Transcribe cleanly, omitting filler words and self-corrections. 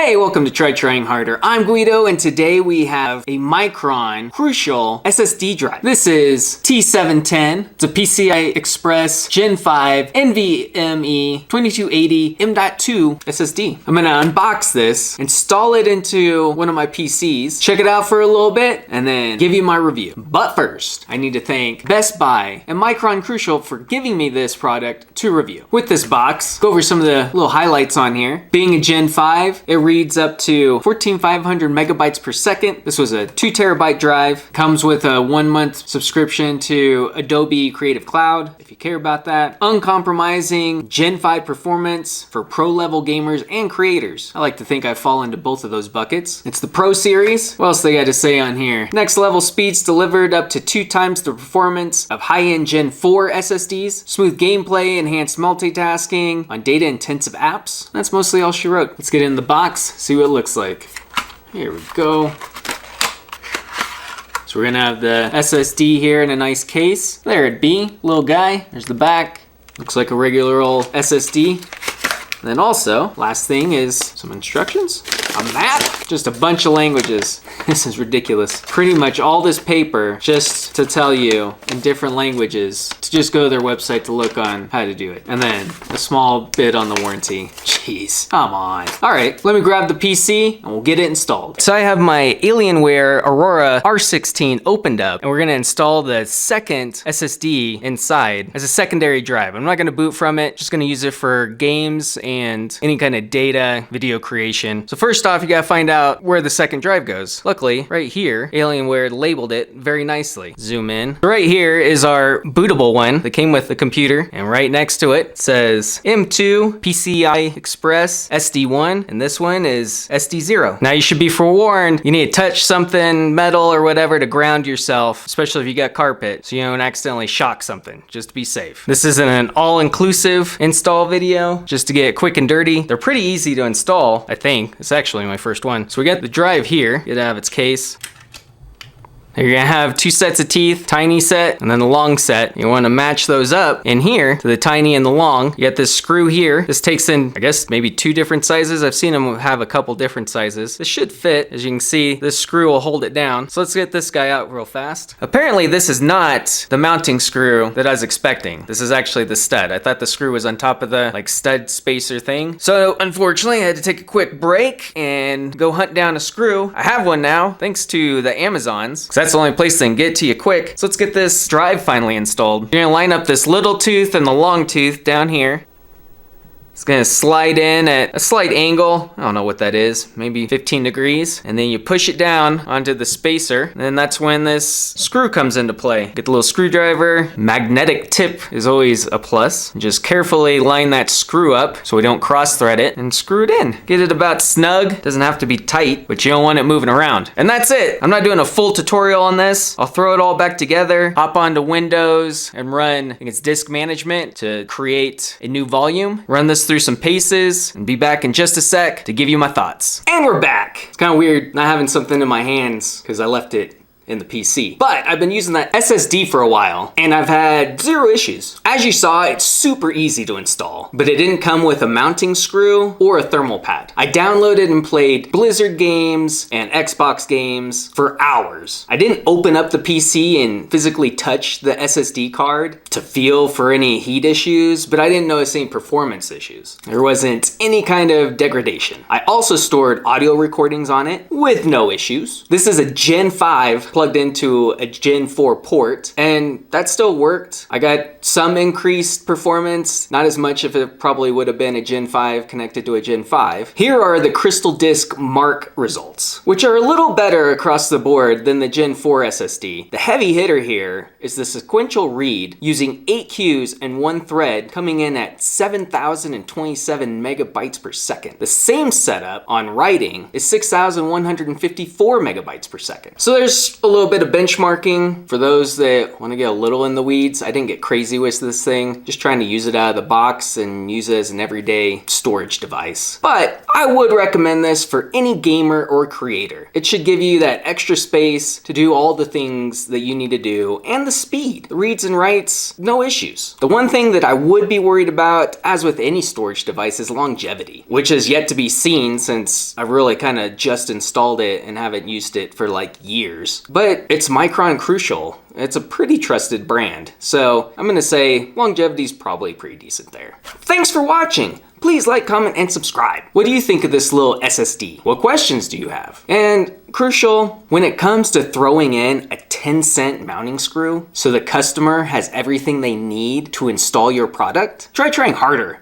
Hey, welcome to Try Trying Harder. I'm Guido, and today we have a Micron Crucial SSD drive. This is T710. It's a PCI Express Gen5 NVMe 2280 M.2 SSD. I'm gonna unbox this, install it into one of my PCs, check it out for a little bit, and then give you my review. But first, I need to thank Best Buy and Micron Crucial for giving me this product to review. With this box, go over some of the little highlights on here. Being a Gen 5, it reads up to 14,500 megabytes per second. This was a 2 terabyte drive. Comes with a 1-month subscription to Adobe Creative Cloud, if you care about that. Uncompromising Gen 5 performance for pro level gamers and creators. I like to think I fall into both of those buckets. It's the Pro series. What else they got to say on here? Next level speeds delivered up to 2 times the performance of high-end Gen 4 SSDs. Smooth gameplay, enhanced multitasking on data intensive apps. That's mostly all she wrote. Let's get in the box, see what it looks like. Here we go. So we're gonna have the SSD here in a nice case. There it be, little guy. There's the back. Looks like a regular old SSD. And then also, last thing is some instructions, a map, just a bunch of languages. This is ridiculous. Pretty much all this paper just to tell you in different languages to just go to their website to look on how to do it. And then a small bit on the warranty. Jeez, come on. All right, let me grab the PC and we'll get it installed. So I have my Alienware Aurora R16 opened up and we're gonna install the second SSD inside as a secondary drive. I'm not gonna boot from it, just gonna use it for games and any kind of data, video creation. So first off, you gotta find out where the second drive goes. Luckily, right here, Alienware labeled it very nicely. Zoom in. So right here is our bootable one that came with the computer, and right next to it says M.2 PCIe Express SD1, and this one is SD0. Now you should be forewarned, you need to touch something, metal or whatever, to ground yourself, especially if you got carpet, so you don't accidentally shock something, just to be safe. This isn't an all-inclusive install video, just to get quick and dirty. They're pretty easy to install, I think. It's actually my first one. So we got the drive here. It have its case. You're gonna have 2 sets of teeth, tiny set and then the long set. You wanna match those up in here to the tiny and the long. You got this screw here. This takes in, I guess, maybe 2 different sizes. I've seen them have a couple different sizes. This should fit. As you can see, this screw will hold it down. So let's get this guy out real fast. Apparently this is not the mounting screw that I was expecting. This is actually the stud. I thought the screw was on top of the stud spacer thing. So unfortunately I had to take a quick break and go hunt down a screw. I have one now, thanks to the Amazons. That's the only place they can get to you quick. So let's get this drive finally installed. You're gonna line up this little tooth and the long tooth down here. It's gonna slide in at a slight angle. I don't know what that is, maybe 15 degrees. And then you push it down onto the spacer. And then that's when this screw comes into play. Get the little screwdriver. Magnetic tip is always a plus. Just carefully line that screw up so we don't cross thread it and screw it in. Get it about snug. Doesn't have to be tight, but you don't want it moving around. And that's it. I'm not doing a full tutorial on this. I'll throw it all back together, hop onto Windows and run, I think it's disk management to create a new volume. Run this through some paces and be back in just a sec to give you my thoughts. And we're back. It's kind of weird not having something in my hands because I left it in the PC. But I've been using that SSD for a while and I've had 0 issues. As you saw, it's super easy to install, but it didn't come with a mounting screw or a thermal pad. I downloaded and played Blizzard games and Xbox games for hours. I didn't open up the PC and physically touch the SSD card to feel for any heat issues, but I didn't notice any performance issues. There wasn't any kind of degradation. I also stored audio recordings on it with no issues. This is a Gen 5 plugged into a Gen 4 port, and that still worked. I got some increased performance, not as much if it probably would have been a Gen 5 connected to a Gen 5. Here are the Crystal Disk Mark results, which are a little better across the board than the Gen 4 SSD. The heavy hitter here is the sequential read using 8 queues and 1 thread coming in at 7,027 megabytes per second. The same setup on writing is 6,154 megabytes per second. So there's a little bit of benchmarking for those that want to get a little in the weeds. I didn't get crazy with this thing, just trying to use it out of the box and use it as an everyday storage device. But I would recommend this for any gamer or creator. It should give you that extra space to do all the things that you need to do and the speed. The reads and writes, no issues. The one thing that I would be worried about, as with any storage device, is longevity, which is yet to be seen since I really kind of just installed it and haven't used it for like years. But it's Micron Crucial. It's a pretty trusted brand. So I'm gonna say longevity's probably pretty decent there. Thanks for watching. Please like, comment, and subscribe. What do you think of this little SSD? What questions do you have? And crucial, when it comes to throwing in a 10-cent mounting screw so the customer has everything they need to install your product, try trying harder.